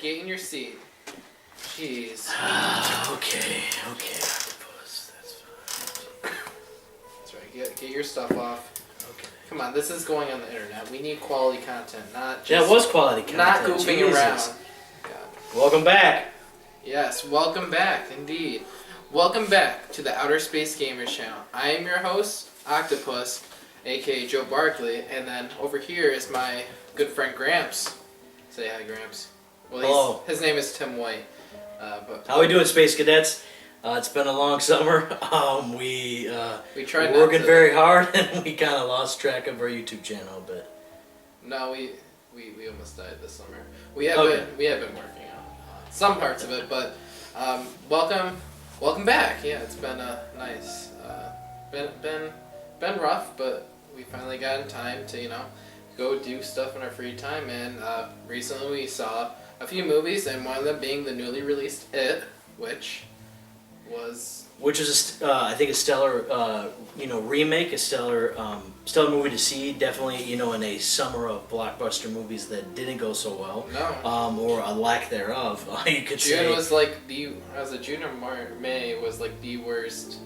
get in your seat. Jeez. Okay, Octopus. That's fine. That's right. Get your stuff off. Okay. Come on, this is going on the internet. We need quality content, not just... That was quality content. Not goofing Jesus. around. God. Welcome back. Yes, welcome back, indeed. Welcome back to the Outer Space Gamers channel. I am your host, Octopus, aka Joe Barkley, and then over here is my good friend Gramps. Say hi, Gramps. Well, hello. His name is Tim White. How we doing, Space Cadets? It's been a long summer. We tried were working very hard, and we kind of lost track of our YouTube channel. But no, we almost died this summer. We have been working on some parts of it, but welcome back. Yeah, it's been nice. Been rough, but we finally got in time to go do stuff in our free time. And recently we saw a few movies, and one of them being the newly released It, which is I think a stellar remake, a stellar movie to see. Definitely in a summer of blockbuster movies that didn't go so well. No. Or a lack thereof. You could say. June was like June or May was like the worst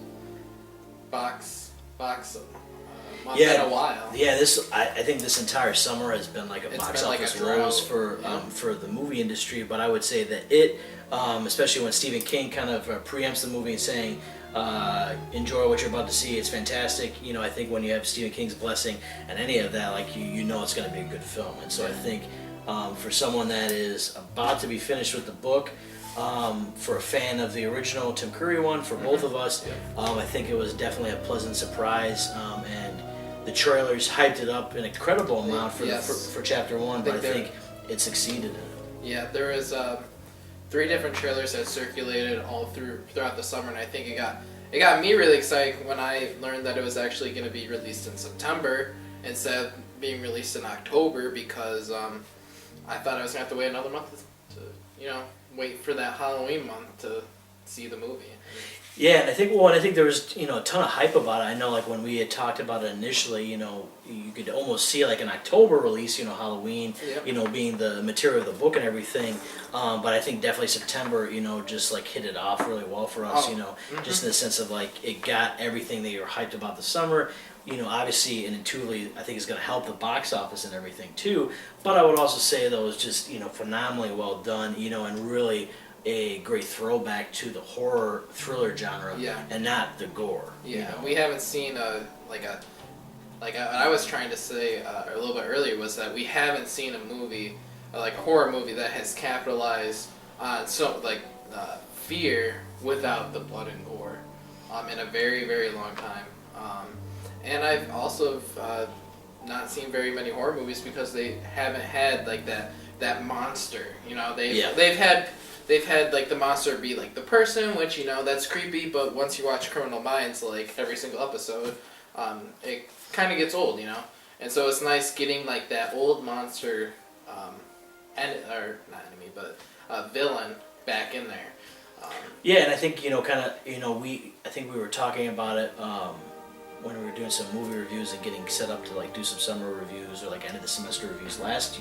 box month in a while. Yeah, I think this entire summer has been like a box office woes for the movie industry. But I would say that It, especially when Stephen King kind of preempts the movie and saying, enjoy what you're about to see, it's fantastic. I think when you have Stephen King's blessing and any of that, like you know it's going to be a good film. And so I think for someone that is about to be finished with the book, for a fan of the original Tim Curry one, for both of us, I think it was definitely a pleasant surprise, and the trailers hyped it up an incredible amount for chapter one, but I think it succeeded in it. Yeah, there was 3 different trailers that circulated all throughout the summer, and I think it got me really excited when I learned that it was actually going to be released in September instead of being released in October, because I thought I was going to have to wait another month to wait for that Halloween month to see the movie. Yeah, and I think there was a ton of hype about it. I know, like when we had talked about it initially, you could almost see like an October release, Halloween, being the material of the book and everything. But I think definitely September, just like hit it off really well for us, just in the sense of like it got everything that you were hyped about the summer. Obviously and intuitively, I think it's going to help the box office and everything too. But I would also say though, it's just phenomenally well done, and really a great throwback to the horror thriller genre, and not the gore. We haven't seen I was trying to say a little bit earlier was that we haven't seen a movie, like a horror movie, that has capitalized on fear without the blood and gore, in a very, very long time. And I've also not seen very many horror movies because they haven't had like that monster. They've had like the monster be like the person, which that's creepy. But once you watch Criminal Minds, like every single episode, it kind of gets old, And so it's nice getting like that old monster, villain back in there. And I think I think we were talking about it when we were doing some movie reviews and getting set up to like do some summer reviews or like end of the semester reviews last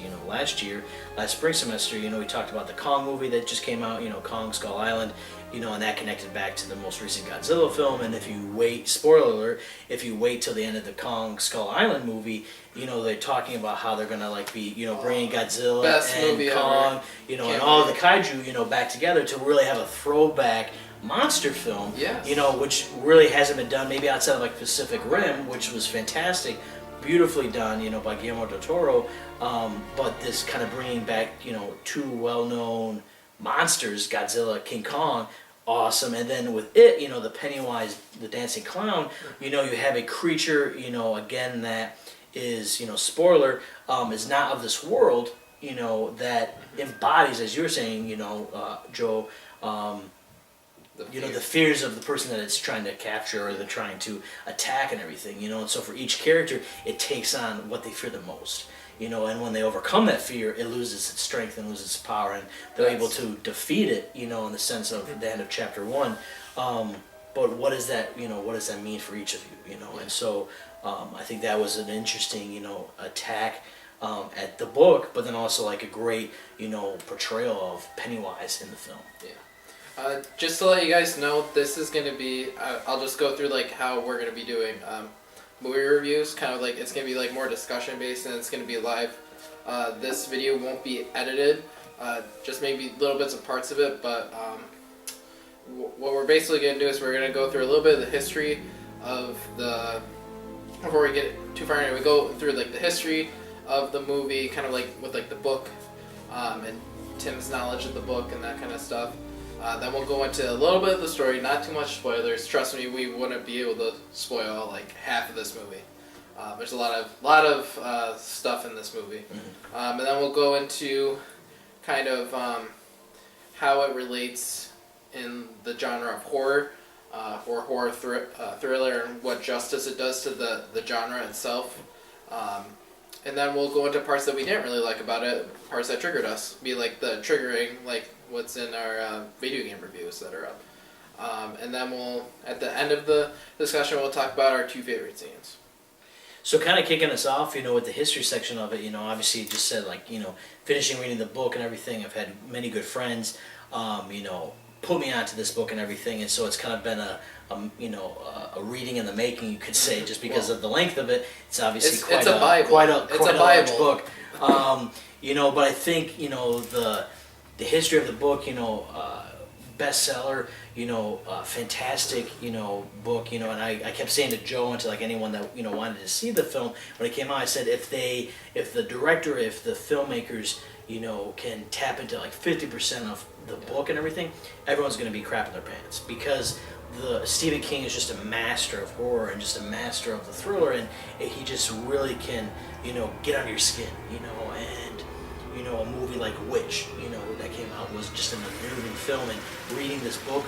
spring semester. We talked about the Kong movie that just came out, Kong Skull Island, and that connected back to the most recent Godzilla film. And if you wait, spoiler alert, if you wait till the end of the Kong Skull Island movie, they're talking about how they're gonna like be, bringing Godzilla and Kong, and all the kaiju, back together to really have a throwback monster film, which really hasn't been done maybe outside of like Pacific Rim, which was fantastic, beautifully done, by Guillermo del Toro, but this kind of bringing back, 2 well-known monsters, Godzilla, King Kong, awesome. And then with It, the Pennywise, the dancing clown, you have a creature, again, that is, spoiler, is not of this world, that embodies, as you were saying, Joe, the fears of the person that it's trying to capture or they're trying to attack and everything, and so for each character it takes on what they fear the most, and when they overcome that fear, it loses its strength and loses its power, and they're able to defeat it, in the sense of the end of chapter 1. But what does that mean for each of you, and so I think that was an interesting, attack at the book, but then also like a great, portrayal of Pennywise in the film. Yeah. Just to let you guys know, this is going to be, I'll just go through like how we're going to be doing movie reviews, kind of like, it's going to be like more discussion based and it's going to be live. This video won't be edited, just maybe little bits of parts of it, but what we're basically going to do is we're going to go through a little bit of the history of the, before we get too far in, we go through like the history of the movie, kind of like with like the book, and Tim's knowledge of the book and that kind of stuff. Then we'll go into a little bit of the story, not too much spoilers. Trust me, we wouldn't be able to spoil like half of this movie. There's a lot of stuff in this movie. And then we'll go into kind of how it relates in the genre of horror, or horror thriller, and what justice it does to the genre itself. And then we'll go into parts that we didn't really like about it, parts that triggered us, be like the triggering, like what's in our video game reviews that are up. And then we'll, at the end of the discussion, we'll talk about our 2 favorite scenes. So kind of kicking us off, with the history section of it, obviously you just said like, finishing reading the book and everything. I've had many good friends, put me onto this book and everything, and so it's kind of been a reading in the making, you could say, just because of the length of it. It's obviously quite a large book. But I think the history of the book, bestseller, fantastic, book, and I kept saying to Joe and to like anyone that wanted to see the film when it came out, I said if the director, if the filmmakers, can tap into like 50% of the book and everything, everyone's going to be crapping their pants, because Stephen King is just a master of horror and just a master of the thriller, and he just really can, get under your skin, and a movie like Witch, that came out was just an unnerving film, and reading this book,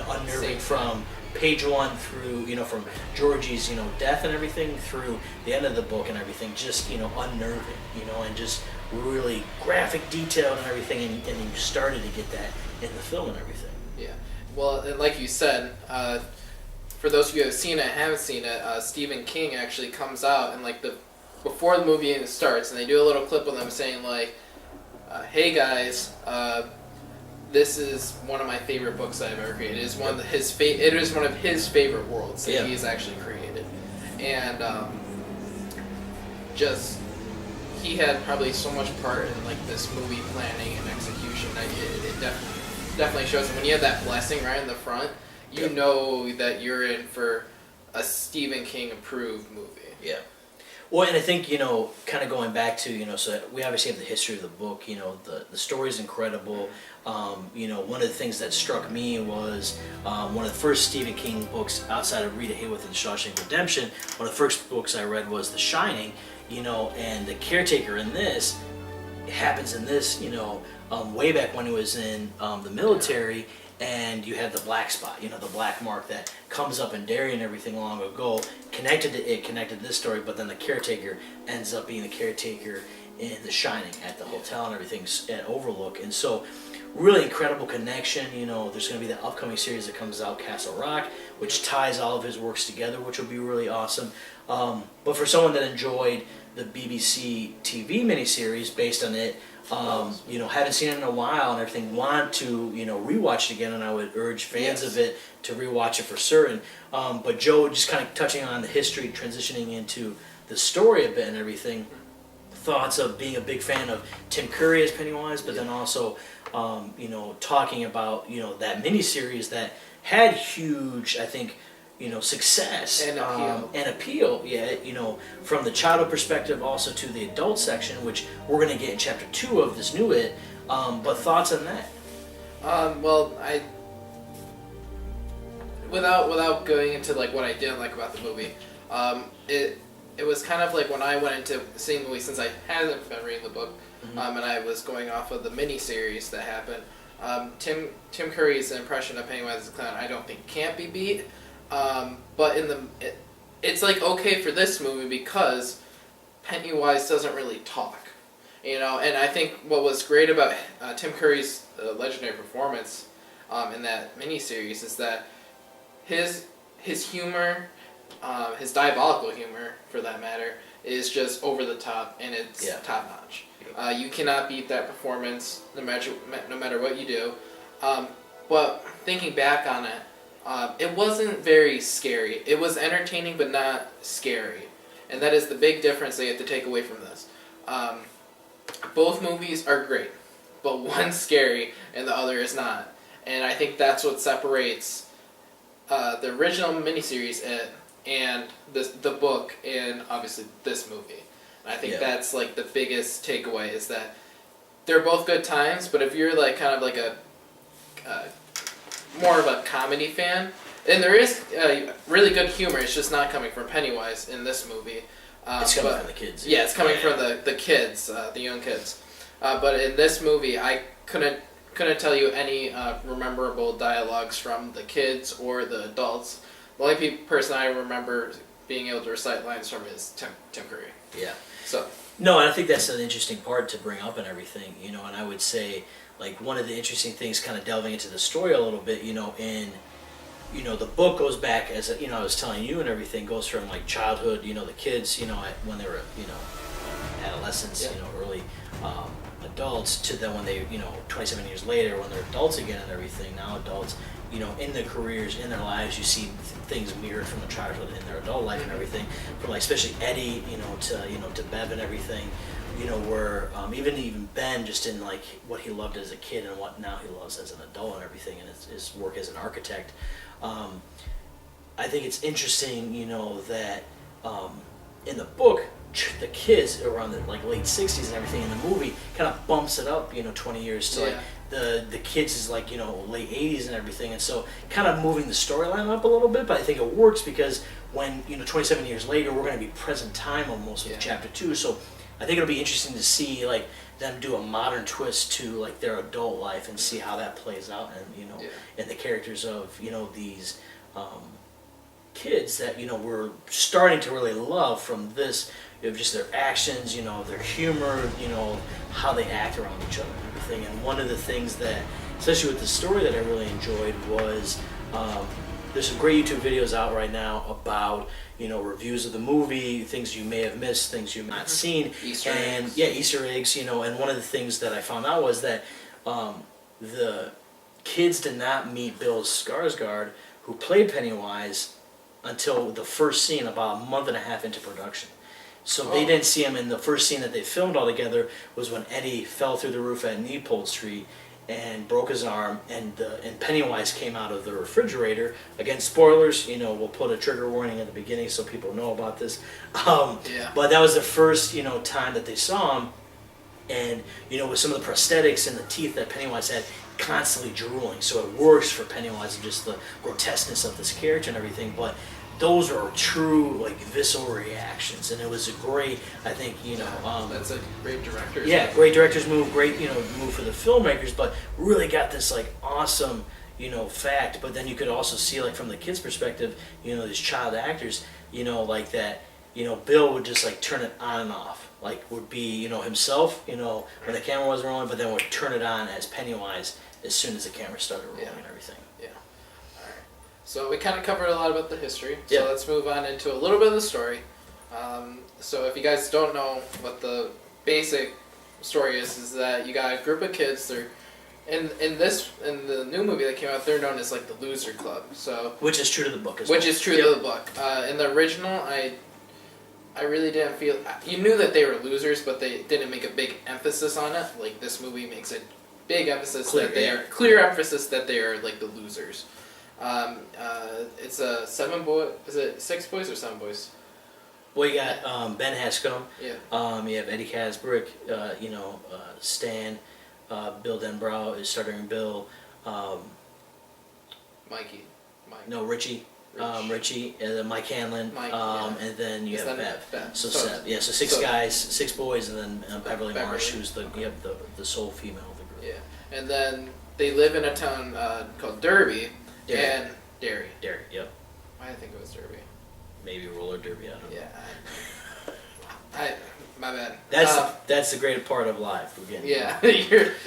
unnerving from page 1 through, from Georgie's, death and everything through the end of the book and everything, just, unnerving, and just really graphic detail and everything, and you started to get that in the film and everything. Yeah. Well, and like you said, for those of you who have seen it and haven't seen it, Stephen King actually comes out and like before the movie even starts, and they do a little clip of them saying like, "Hey guys, this is one of my favorite books I've ever created. It is one of his favorite worlds that he's actually created," and just he had probably so much part in like this movie planning and execution that it definitely shows. And when you have that blessing right in the front, you know that you're in for a Stephen King approved movie. Yeah. Well, and I think, kind of going back to, so we obviously have the history of the book, the story's incredible. One of the things that struck me was one of the first Stephen King books outside of Rita Hayworth and Shawshank Redemption. One of the first books I read was The Shining, and the caretaker in this, it happens in this, way back when he was in the military, and you have the black spot, the black mark that comes up in Derry and everything long ago, connected to this story, but then the caretaker ends up being the caretaker in The Shining at the hotel and everything at Overlook. And so really incredible connection. There's going to be the upcoming series that comes out, Castle Rock, which ties all of his works together, which will be really awesome. But for someone that enjoyed the BBC TV miniseries based on it, haven't seen it in a while and everything, want to, rewatch it again, and I would urge fans of it to rewatch it for certain. But Joe, just kind of touching on the history, transitioning into the story a bit and everything, thoughts of being a big fan of Tim Curry as Pennywise, but then also, talking about, that miniseries that had huge, I think, success and appeal. From the childhood perspective, also to the adult section, which we're going to get in chapter 2 of this new It. But thoughts on that? Well, without going into like what I didn't like about the movie, it was kind of like when I went into seeing the movie, since I hadn't been reading the book, and I was going off of the miniseries that happened. Tim Curry's impression of Pennywise the Clown, I don't think can't be beat. But it's like okay for this movie because Pennywise doesn't really talk, and I think what was great about Tim Curry's legendary performance in that miniseries is that his humor, his diabolical humor for that matter, is just over the top, and it's top notch. You cannot beat that performance no matter what you do. But thinking back on it, it wasn't very scary. It was entertaining, but not scary. And that is the big difference they have to take away from this. Both movies are great, but one's scary and the other is not. And I think that's what separates the original miniseries and the book and obviously this movie. And I think that's like the biggest takeaway is that they're both good times, but if you're like kind of like a more of a comedy fan, and there is really good humor, it's just not coming from Pennywise in this movie. It's coming from the kids. Yeah, it's coming from the kids, the young kids. But in this movie, I couldn't tell you any memorable dialogues from the kids or the adults. The only person I remember being able to recite lines from is Tim Curry. Yeah. So. No, and I think that's an interesting part to bring up and everything, and I would say, like, one of the interesting things kind of delving into the story a little bit, in the book goes back, as I was telling you and everything, goes from like childhood, the kids, when they were, adolescents, early adults, to then when they, 27 years later, when they're adults again and everything, now adults, in their careers, in their lives, you see things mirrored from the childhood in their adult life and everything, from like especially Eddie, to Bev and everything, where even Ben, just in like what he loved as a kid and what now he loves as an adult and everything, and his work as an architect. I think it's interesting, that in the book, the kids around the like late 60s and everything, in the movie kind of bumps it up 20 years to like the kids is like late 80s and everything, and so kind of moving the storyline up a little bit. But I think it works because when 27 years later, we're going to be present time almost with chapter 2, so I think it'll be interesting to see like them do a modern twist to like their adult life and see how that plays out, and and the characters of these kids that we're starting to really love from this, just their actions, their humor, how they act around each other and everything. And one of the things that, especially with the story, that I really enjoyed was there's some great YouTube videos out right now about reviews of the movie, things you may have missed, things you've not seen, Easter eggs. Easter eggs. And one of the things that I found out was that the kids did not meet Bill Skarsgård, who played Pennywise, until the first scene, about a month and a half into production. So they didn't see him in the first scene that they filmed all together was when Eddie fell through the roof at Neapold Street and broke his arm, and Pennywise came out of the refrigerator. Again, spoilers, we'll put a trigger warning at the beginning so people know about this. But that was the first, time that they saw him, and, with some of the prosthetics and the teeth that Pennywise had, constantly drooling. So it works for Pennywise and just the grotesqueness of this character and everything, but those are true, like, visceral reactions, and it was a great, I think, that's a great director's move. Great director's move, great, move for the filmmakers, but really got this, like, awesome, fact. But then you could also see, like, from the kids' perspective, these child actors, like that, Bill would just, like, turn it on and off, like, would be, himself, when the camera wasn't rolling, but then would turn it on as Pennywise as soon as the camera started rolling and everything. So we kind of covered a lot about the history, so let's move on into a little bit of the story. So if you guys don't know what the basic story is that you got a group of kids. They're in the new movie that came out, they're known as like the Loser Club. So which is true to the book as well. Which is true to the book. In the original, I really didn't feel, you knew that they were losers, but they didn't make a big emphasis on it. Like this movie makes a big emphasis clear emphasis that they are like the losers. It's a 7 boy. Is it 6 boys or 7 boys? Well, you got Ben Haskell. Yeah. You have Eddie Kasbrick. Stan. Bill Denbrough is starring Bill. Mikey. Mike. No, Richie. Richie, and then Mike Hanlon, and then you have Bev. So Seth. Yeah, so 6 guys, 6 boys, and then Beverly Marsh, who's the sole female of the group. Yeah, and then they live in a town called Derby. And Derry. Yep. Why did I think it was Derby? Maybe roller derby, I don't know. Yeah. My bad. That's the great part of live. Yeah.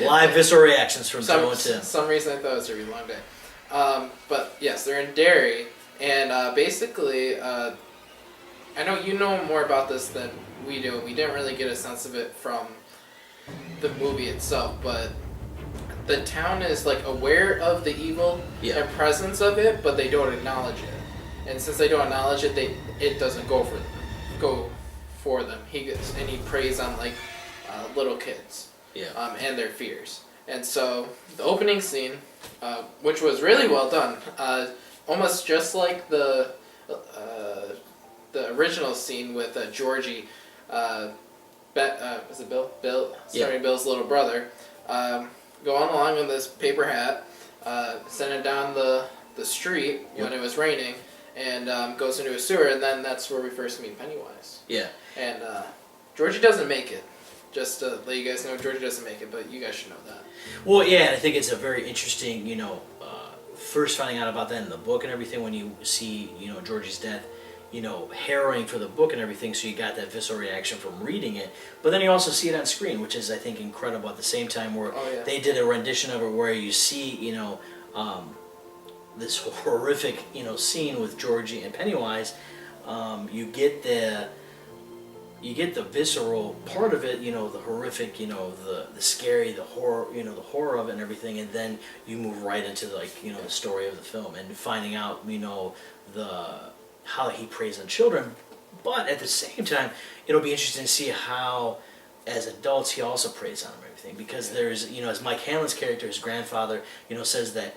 Live visceral reactions from Joe and Tim. Some reason I thought it was Derby, long day. But yes, they're in Derry, and basically I know you know more about this than we do. We didn't really get a sense of it from the movie itself, but the town is like aware of the evil and presence of it, but they don't acknowledge it. And since they don't acknowledge it, it doesn't go for them. He preys on like little kids, and their fears. And so the opening scene, which was really well done, almost just like the original scene with Georgie, was it Bill? Bill, sorry, Bill's little brother, going along in this paper hat, sending down the street when it was raining, and goes into a sewer, and then that's where we first meet Pennywise. Yeah. And Georgie doesn't make it. Just to let you guys know, Georgie doesn't make it, but you guys should know that. Well, yeah, I think it's a very interesting, first finding out about that in the book and everything when you see, Georgie's death, harrowing for the book and everything, so you got that visceral reaction from reading it. But then you also see it on screen, which is, I think, incredible at the same time where they did a rendition of it where you see, this horrific, scene with Georgie and Pennywise. You get the visceral part of it, the horrific, the scary, the horror, the horror of it and everything, and then you move right into the story of the film and finding out, how he preys on children. But at the same time, it'll be interesting to see how, as adults, he also preys on them and everything, because there's, as Mike Hanlon's character, his grandfather, says that,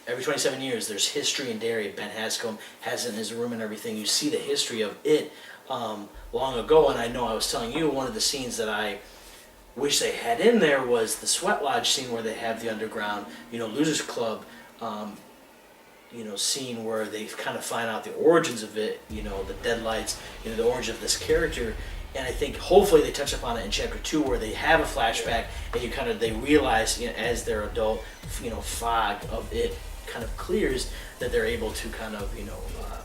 every 27 years there's history in Derry. Ben Hanscom has it in his room and everything. You see the history of it long ago, and I know I was telling you one of the scenes that I wish they had in there was the Sweat Lodge scene where they have the underground, Losers Club, scene where they kind of find out the origins of it, the Deadlights, the origin of this character. And I think hopefully they touch upon it in chapter 2 where they have a flashback and they realize, as their adult, fog of it kind of clears, that they're able to kind of,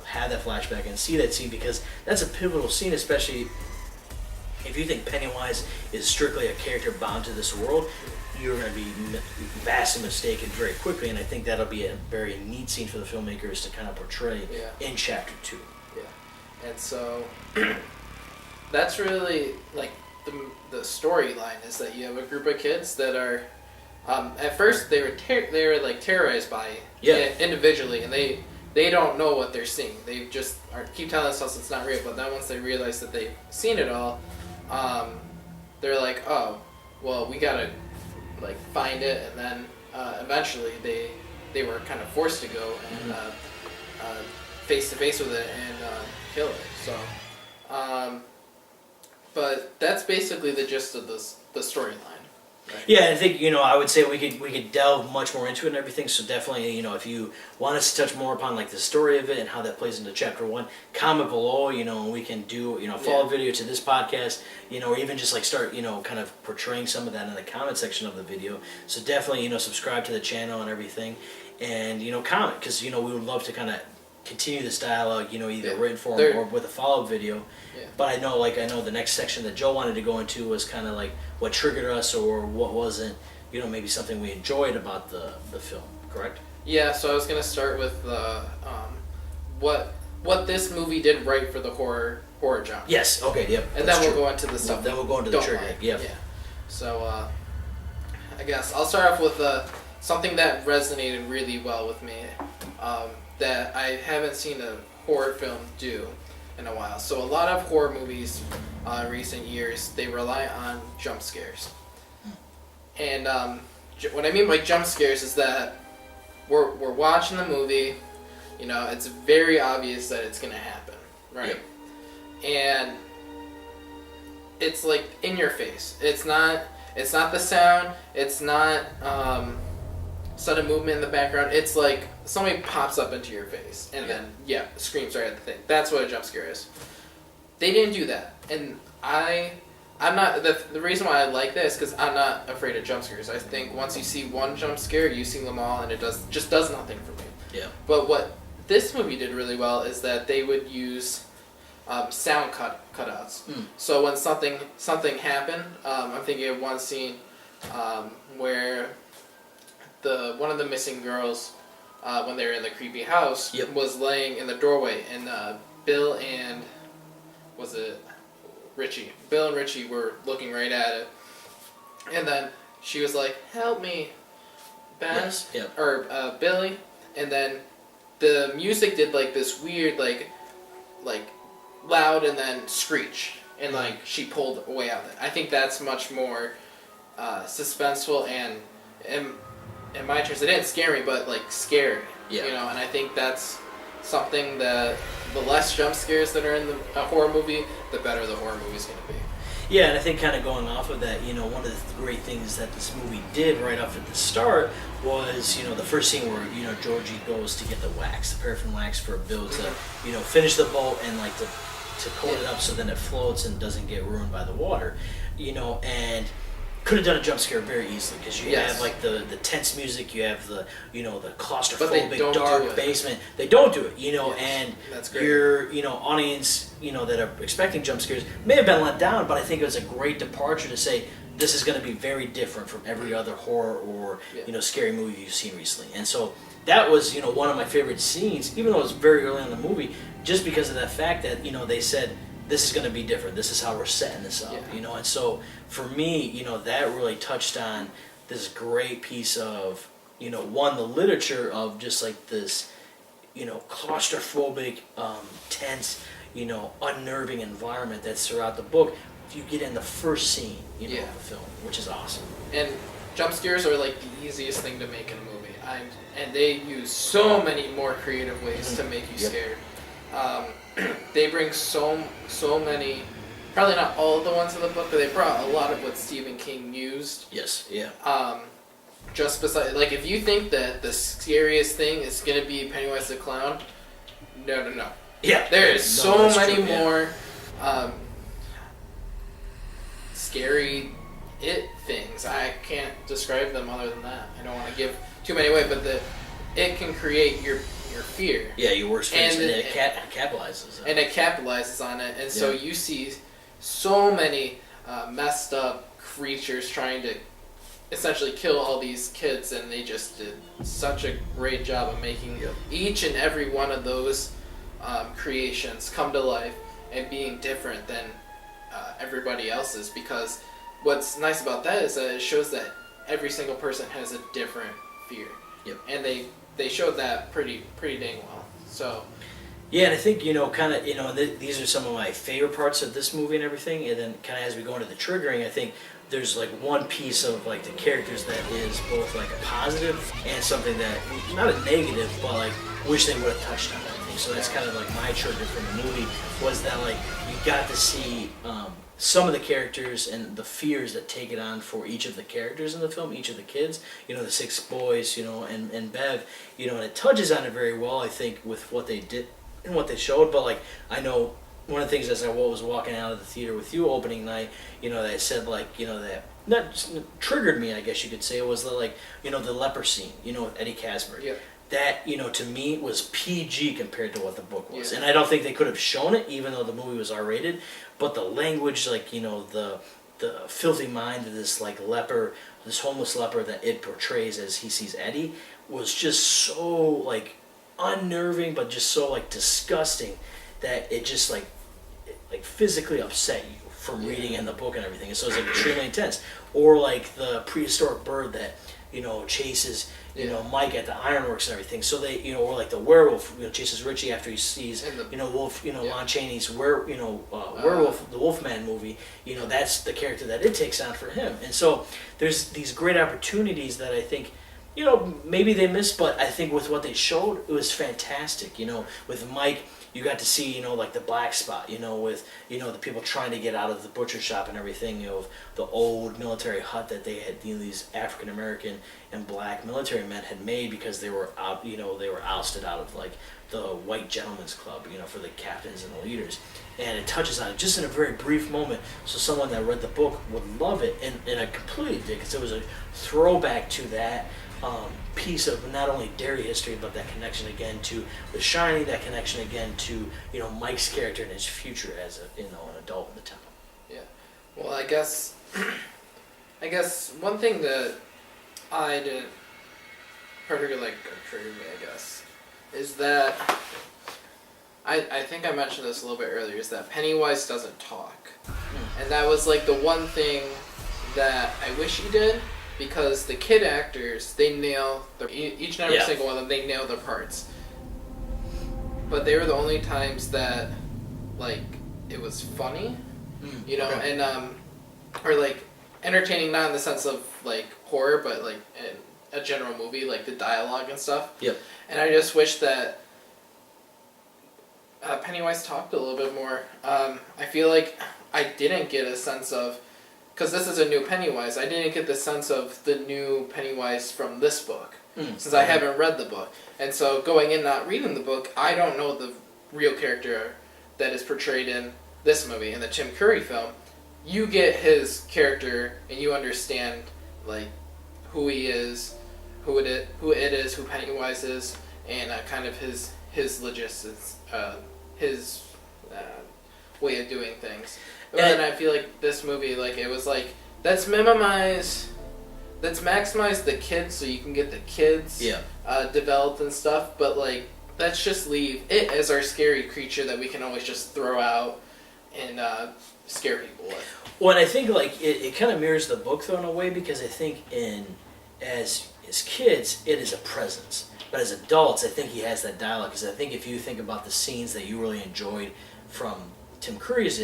have that flashback and see that scene, because that's a pivotal scene, especially if you think Pennywise is strictly a character bound to this world. You're going to be vastly mistaken very quickly, and I think that'll be a very neat scene for the filmmakers to kind of portray in chapter 2. Yeah, and so that's really like the storyline is that you have a group of kids that are at first they were like terrorized by it individually, and they don't know what they're seeing. They just keep telling themselves it's not real, but then once they realize that they've seen it all, they're like, oh, well, we gotta like find it, and then eventually they were kind of forced to go and face to face with it and kill it. So, but that's basically the gist of the storyline. Right? Yeah, I think I would say we could delve much more into it and everything. So definitely, if you want us to touch more upon like the story of it and how that plays into chapter 1, comment below. And we can do follow video to this podcast. Or even just like start kind of portraying some of that in the comment section of the video. So definitely subscribe to the channel and everything, and comment, because we would love to kind of continue this dialogue, either written form or with a follow-up video. Yeah. But I know the next section that Joe wanted to go into was kind of like what triggered us or what wasn't, maybe something we enjoyed about the film, correct? Yeah, so I was going to start with what this movie did right for the horror genre. Yes, okay, yep. And then we'll go into the stuff. Then we'll go into the trigger. Like. Yep. Yeah. So I guess I'll start off with something that resonated really well with me. That I haven't seen a horror film do in a while. So a lot of horror movies in recent years, they rely on jump scares. And what I mean by jump scares is that we're watching the movie, it's very obvious that it's going to happen, right? Yep. And it's like in your face. It's not the sound, it's not sudden movement in the background. It's like somebody pops up into your face and then screams right at the thing. That's what a jump scare is. They didn't do that, and I'm not the reason why I like this, because I'm not afraid of jump scares. I think once you see one jump scare, you see them all, and it just does nothing for me. Yeah. But what this movie did really well is that they would use sound cutouts. So when something happened, I'm thinking of one scene where one of the missing girls, when they were in the creepy house, was laying in the doorway, and Bill and was it Richie? Bill and Richie were looking right at it, and then she was like, "Help me, Ben," Yes. Yep. or Billy, and then the music did like this weird like loud and then screech, and like she pulled away out of it. I think that's much more suspenseful and in my terms, it didn't scare me, but like scary. Yeah. You know, and I think that's something that the less jump scares that are in a horror movie, the better the horror movie's going to be. Yeah, and I think kind of going off of that, one of the great things that this movie did right off at the start was, the first scene where, Georgie goes to get the wax, the paraffin wax for Bill to, finish the boat and like to coat it up so then it floats and doesn't get ruined by the water, and could have done a jump scare very easily because you have like the tense music, you have the the claustrophobic dark basement. They don't do it, and that's great. Your audience that are expecting jump scares may have been let down, but I think it was a great departure to say this is going to be very different from every other horror or scary movie you've seen recently. And so that was one of my favorite scenes, even though it was very early in the movie, just because of that fact that they said, this is going to be different. This is how we're setting this up, And so for me, that really touched on this great piece of, one, the literature of just like this, claustrophobic, tense, unnerving environment that's throughout the book. You get in the first scene, of the film, which is awesome. And jump scares are like the easiest thing to make in a movie. And they use so many more creative ways to make you scared. They bring so many, probably not all of the ones in the book, but they brought a lot of what Stephen King used. Yes, yeah. Just beside, like, if you think that the scariest thing is going to be Pennywise the Clown, no. Yeah. There is so many more scary things. I can't describe them other than that. I don't want to give too many away, but it can create your fear. Yeah, your worst fear, and it capitalizes. And it capitalizes on it, and so you see so many messed up creatures trying to essentially kill all these kids, and they just did such a great job of making each and every one of those creations come to life and being different than everybody else's, because what's nice about that is that it shows that every single person has a different fear. Yep. And they showed that pretty dang well. So yeah, and I think these are some of my favorite parts of this movie and everything. And then kind of as we go into the triggering, I think there's like one piece of like the characters that is both like a positive and something that not a negative, but like wish they would have touched on. I think so. That's kind of like my trigger from the movie was that like you got to see some of the characters and the fears that take it on for each of the characters in the film, each of the kids, the 6 boys, and Bev, and it touches on it very well, I think, with what they did and what they showed. But like, I know one of the things as I was walking out of the theater with you opening night, that I said like, that not just triggered me, I guess you could say, was the like, the leper scene, with Eddie Katzenberg. Yeah. That, to me was PG compared to what the book was. Yeah. And I don't think they could have shown it, even though the movie was R-rated. But the language, like, the filthy mind of this, like, leper, this homeless leper that it portrays as he sees Eddie, was just so, like, unnerving, but just so, like, disgusting that it just, like physically upset you from reading in the book and everything. And so it's, like, extremely intense. Or, like, the prehistoric bird that, chases... Mike at the ironworks and everything. So they, or like the werewolf, chases Richie after he sees, Wolf, Lon Chaney's werewolf, the Wolfman movie. That's the character that it takes on for him. And so there's these great opportunities that I think, maybe they missed, but I think with what they showed, it was fantastic. With Mike, you got to see, like the black spot, with, the people trying to get out of the butcher shop and everything, of the old military hut that they had, these African American and black military men had made because they were out, they were ousted out of like the white gentleman's club, for the captains and the leaders. And it touches on it just in a very brief moment, so someone that read the book would love it, and I completely did, because it was a throwback to that piece of not only Derry history, but that connection again to The Shining, that connection again to Mike's character and his future as an adult in the temple. Yeah. Well, I guess one thing that I didn't particularly like trigger me, I guess, is that I think I mentioned this a little bit earlier, is that Pennywise doesn't talk. And that was like the one thing that I wish he did, because the kid actors, they nail, each and every single one of them, they nail their parts. But they were the only times that, like, it was funny, you know, and, or like, entertaining, not in the sense of, like, horror, but like, in a general movie, like the dialogue and stuff. Yep. And I just wish that Pennywise talked a little bit more. I feel like I didn't get a sense of, because this is a new Pennywise, I didn't get the sense of the new Pennywise from this book, since I haven't read the book. And so going in not reading the book, I don't know the real character that is portrayed in this movie, in the Tim Curry film. You get his character and you understand, like, who he is, who it is, who Pennywise is, and kind of his logistics, his way of doing things. But then I feel like this movie, like, it was like, let's maximize the kids so you can get the kids developed and stuff, but like, let's just leave it as our scary creature that we can always just throw out and scare people with. Well, and I think like it kind of mirrors the book though in a way, because I think as kids it is a presence, but as adults I think he has that dialogue, because I think if you think about the scenes that you really enjoyed from Tim Curry's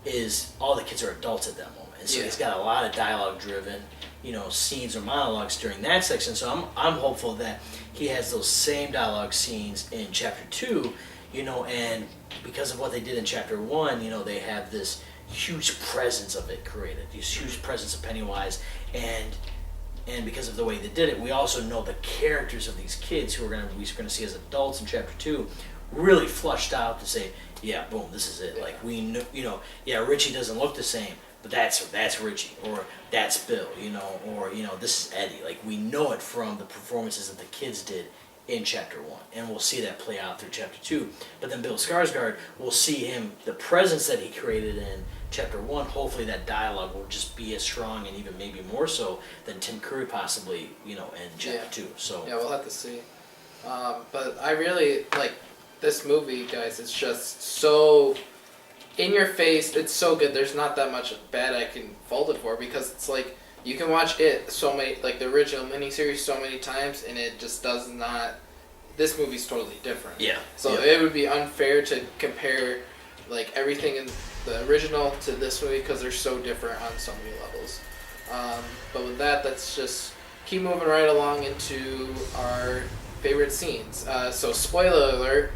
is all the kids are adults at that moment, and so he's got a lot of dialogue driven, you know, scenes or monologues during that section. So I'm hopeful that he has those same dialogue scenes in chapter 2, you know, and because of what they did in chapter 1, you know, they have this huge presence of it created, this huge presence of Pennywise, and because of the way they did it, we also know the characters of these kids who we're gonna see as adults in chapter 2 really flushed out to say, yeah, boom, this is it. Like, we know, you know, yeah, Richie doesn't look the same, but that's Richie, or that's Bill, you know, or, you know, this is Eddie. Like, we know it from the performances that the kids did in chapter 1, and we'll see that play out through chapter 2. But then Bill Skarsgård, we'll see him, the presence that he created in chapter 1, hopefully that dialogue will just be as strong and even maybe more so than Tim Curry possibly, you know, in chapter 2. So yeah, we'll have to see. But I really like this movie, guys. It's just so in your face. It's so good. There's not that much bad I can fault it for, because it's like, you can watch it so many, like the original miniseries, so many times, and it just does not. This movie's totally different. Yeah. So it would be unfair to compare like everything in the original to this movie, because they're so different on so many levels. But with that, let's just keep moving right along into our favorite scenes. So spoiler alert.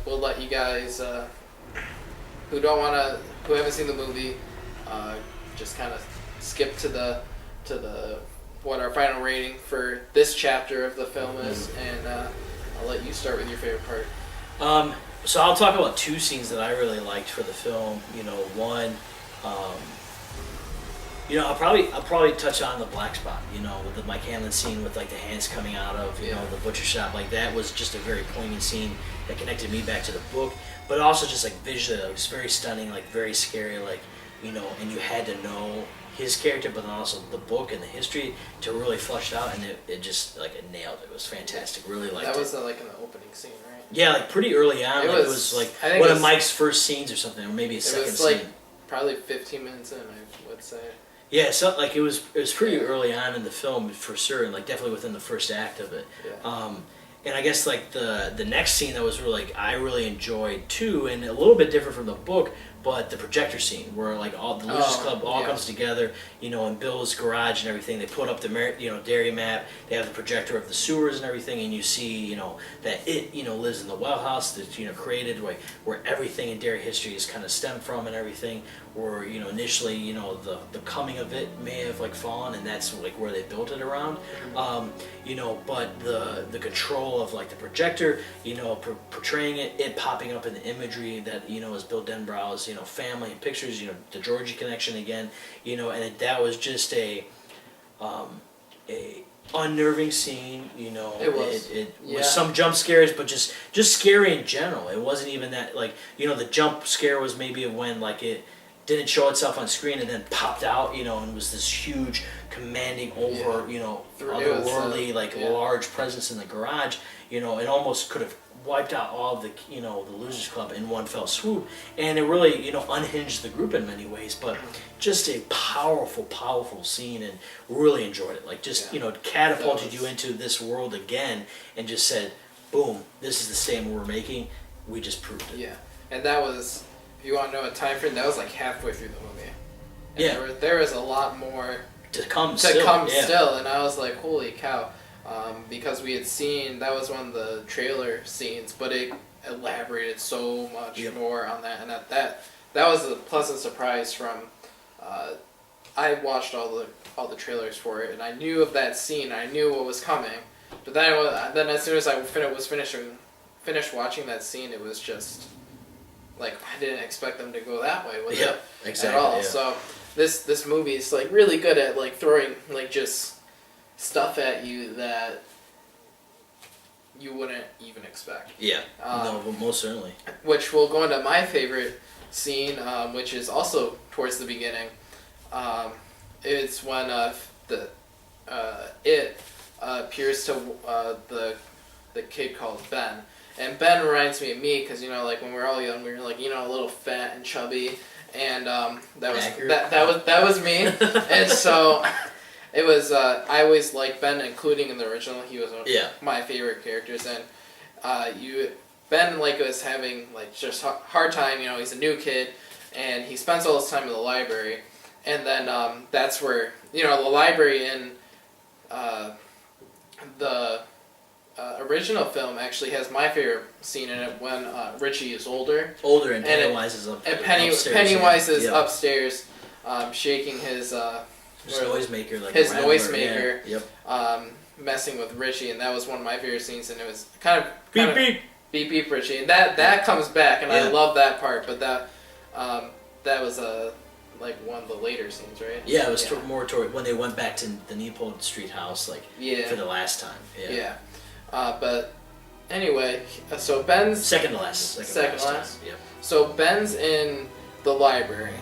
We'll let you guys who haven't seen the movie, just kind of skip to the what our final rating for this chapter of the film is, and I'll let you start with your favorite part. So I'll talk about 2 scenes that I really liked for the film. You know, one, you know, I'll probably touch on the black spot. You know, with the Mike Hanlon scene with like the hands coming out of, you know, the butcher shop. Like, that was just a very poignant scene that connected me back to the book, but also just like visually, it was very stunning, like very scary, like, you know, and you had to know his character, but then also the book and the history to really flush it out, and it just, like, it nailed it. It was fantastic. Really liked it. That was like in the opening scene, right? Yeah, like pretty early on. It was like one of Mike's first scenes or something, or maybe a second scene. Like probably 15 minutes in, I would say. Yeah, so like it was pretty early on in the film for sure, and like definitely within the first act of it. Yeah. And I guess like the next scene that was really, like, I really enjoyed too, and a little bit different from the book, but the projector scene where like all the Lucius Club all comes together, you know, in Bill's garage and everything. They put up the dairy map. They have the projector of the sewers and everything, and you see, you know, that it, you know, lives in the well house that's, you know, created where everything in dairy history is kind of stemmed from and everything. Where, you know, initially, you know, the coming of it may have like fallen, and that's like where they built it around. You know, but the control of like the projector, you know, portraying it popping up in the imagery that, you know, is Bill Denbraugh's, you know, family and pictures, you know, the Georgie connection again, you know, and that was just a unnerving scene, you know. It was. It was some jump scares, but just scary in general. It wasn't even that, like, you know, the jump scare was maybe when like it didn't show itself on screen and then popped out, and was this huge, commanding over, otherworldly, large presence in the garage, it almost could have wiped out all of the, the Losers Club in one fell swoop, and it really, unhinged the group in many ways, but just a powerful, powerful scene, and really enjoyed it. Like, just, catapulted you into this world again, and just said, boom, this is the statement we're making, we just proved it. Yeah, and that was, if you want to know a time frame, that was like halfway through the movie. And yeah. There was a lot more to come still, and I was like, holy cow. Because we had seen, that was one of the trailer scenes, but it elaborated so much more on that, and that was a pleasant surprise from, I watched all the trailers for it, and I knew of that scene, I knew what was coming, but then as soon as I finished watching that scene, it was just, like, I didn't expect them to go that way with it exactly, at all, yeah. So this movie is, like, really good at, like, throwing, like, just stuff at you that you wouldn't even expect. Yeah, no, but most certainly. Which will go into my favorite scene, which is also towards the beginning. It's when it appears to the kid called Ben. And Ben reminds me of me because, like when we were all young, we were like, a little fat and chubby, and that was me. And so it was, I always liked Ben, including in the original. He was one of my favorite characters, and Ben, like, was having, like, just hard time, he's a new kid, and he spends all his time in the library, and then that's where, the library in the original film actually has my favorite scene in it when Richie is older. And Pennywise is up. And Pennywise is upstairs, shaking his noisemaker, his noisemaker, messing with Richie, and that was one of my favorite scenes, and it was kind of beep beep Richie, and that comes back, and I love that part, but that was like one of the later scenes, right? Yeah, it was more toward when they went back to the Neapolitan Street house, like for the last time. But anyway, so Ben's second to last. Yeah. So Ben's in the library,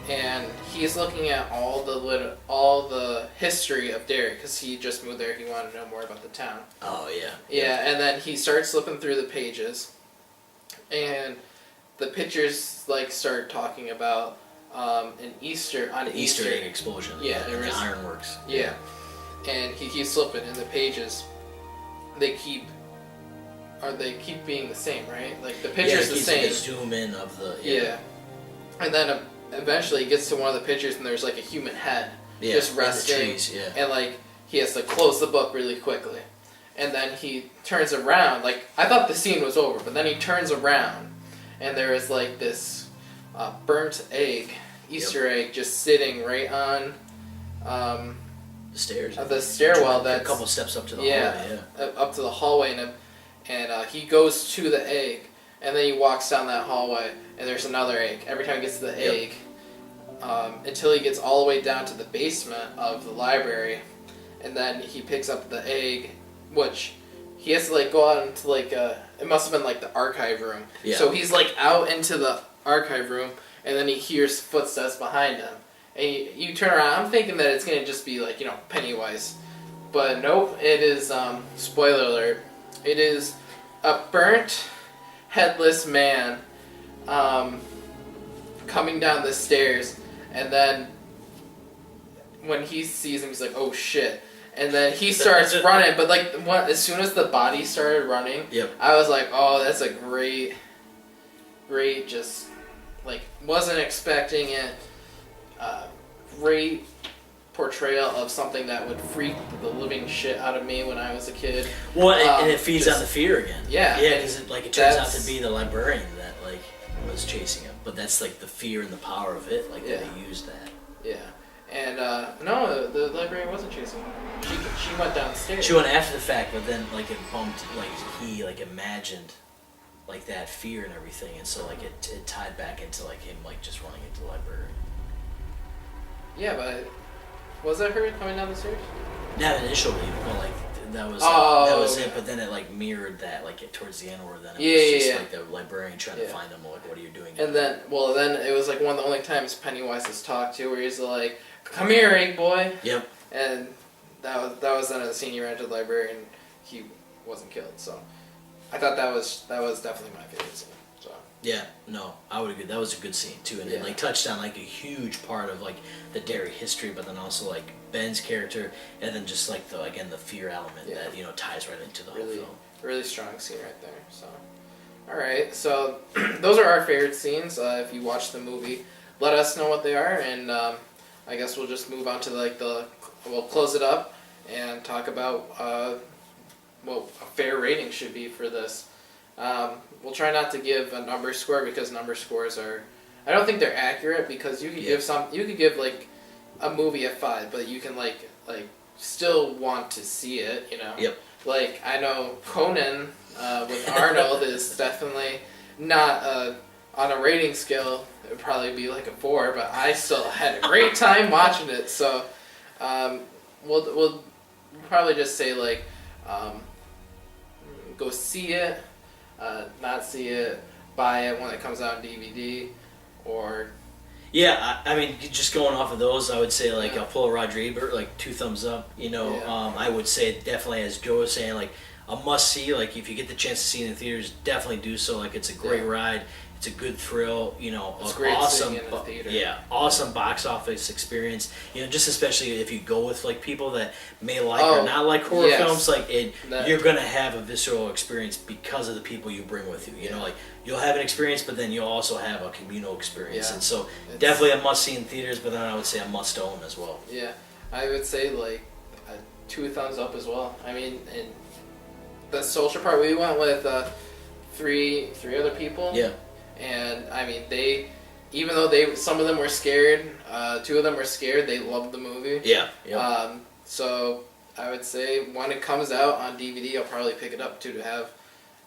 and he's looking at all the history of Derry because he just moved there. He wanted to know more about the town. Oh yeah. Yeah, and then he starts flipping through the pages, and the pictures like start talking about an Easter egg explosion. Yeah, in the ironworks. Yeah, and he keeps flipping in the pages. They keep being the same, right? Like the picture's the same. Like a zoom in of the and then eventually he gets to one of the pictures and there's like a human head just resting, in the trees, and like he has to close the book really quickly, and then he turns around. Like I thought the scene was over, but then he turns around and there is like this burnt egg, Easter egg, just sitting right on the stairs. The stairwell. That's a couple steps up to the hallway. Up to the hallway, and he goes to the egg, and then he walks down that hallway, and there's another egg. Every time he gets to the egg, until he gets all the way down to the basement of the library, and then he picks up the egg, which he has to like go out into like it must have been like the archive room. Yeah. So he's like out into the archive room, and then he hears footsteps behind him. And you turn around, I'm thinking that it's going to just be like, Pennywise. But nope, it is, spoiler alert, it is a burnt, headless man coming down the stairs. And then when he sees him, he's like, oh shit. And then he starts running, but like as soon as the body started running, I was like, oh, that's a great, just, like, wasn't expecting it. Great portrayal of something that would freak the living shit out of me when I was a kid. Well, and it feeds on the fear again. Yeah, because it turns out to be the librarian that like was chasing him, but that's like the fear and the power of it, like that they used that. Yeah, and no, the librarian wasn't chasing him. She went downstairs. She went after the fact, but then like it bumped, like he like imagined like that fear and everything, and so like it tied back into like him like just running into the library. Yeah, but was that her coming down the stairs? Not initially, but like that was okay. it. But then it like mirrored that like towards the end, where then it was just like the librarian trying to find them. Like, what are you doing? And then it was like one of the only times Pennywise has talked to, where he's like, "Come here, egg boy." Yep. And that was then the scene he ran to the library, and he wasn't killed. So I thought that was definitely my favorite scene. So yeah, no, I would agree. That was a good scene too, and it like touched on like a huge part of like the Derry history, but then also like Ben's character, and then just like the fear element that ties right into the whole film. Really strong scene right there. So all right, so those are our favorite scenes. If you watch the movie, let us know what they are, and I guess we'll just move on to we'll close it up and talk about what a fair rating should be for this. We'll try not to give a number score, because number scores I don't think they're accurate, because you could give like a movie a 5, but you can like still want to see it, Yep. Like, I know Conan with Arnold is definitely not on a rating scale. It would probably be like a 4, but I still had a great time watching it. So we'll probably just say like go see it, not see it, buy it when it comes out on DVD, or... Yeah, I mean, just going off of those, I would say, like, I'll pull a Roger Ebert, like, 2 thumbs up, I would say definitely, as Joe was saying, like, a must-see, like, if you get the chance to see it in theaters, definitely do so. Like, it's a great ride, it's a good thrill, it's great awesome, in the theater. Awesome box office experience, just especially if you go with, like, people that may like or not like horror films, like, you're going to have a visceral experience because of the people you bring with you, like, you'll have an experience, but then you'll also have a communal experience, and so definitely a must-see in theaters, but then I would say a must-own as well. Yeah, I would say, like, 2 thumbs up as well. I mean, and the social part, we went with three other people. Yeah. And I mean, even though some of them were scared, 2 of them were scared, they loved the movie. Yeah. Yep. So I would say when it comes out on DVD, I'll probably pick it up too to have.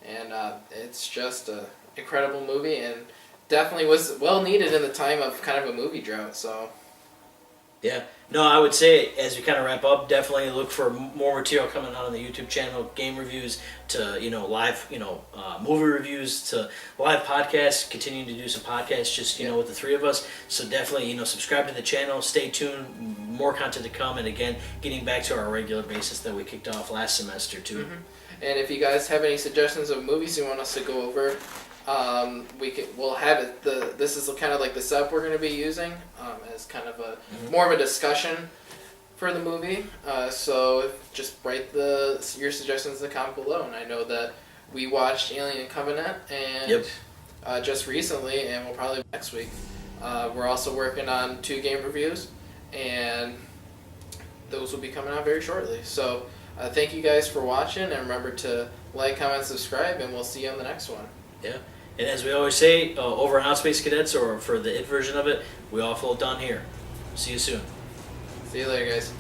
And it's just an incredible movie, and definitely was well needed in the time of kind of a movie drought. So. Yeah. No, I would say, as we kind of wrap up, definitely look for more material coming out on the YouTube channel, game reviews to, live, movie reviews to live podcasts, continuing to do some podcasts just, with the 3 of us. So definitely, subscribe to the channel, stay tuned, more content to come, and again, getting back to our regular basis that we kicked off last semester too. Mm-hmm. And if you guys have any suggestions of movies you want us to go over, we'll have it. This is kind of like the setup we're going to be using as kind of a more of a discussion for the movie. So just write your suggestions in the comment below. And I know that we watched Alien and Covenant and just recently, and we'll probably next week. We're also working on 2 game reviews, and those will be coming out very shortly. So thank you guys for watching, and remember to like, comment, subscribe, and we'll see you on the next one. Yeah. And as we always say, over on Outspace Cadets, or for the IT version of it, we all float down here. See you soon. See you later, guys.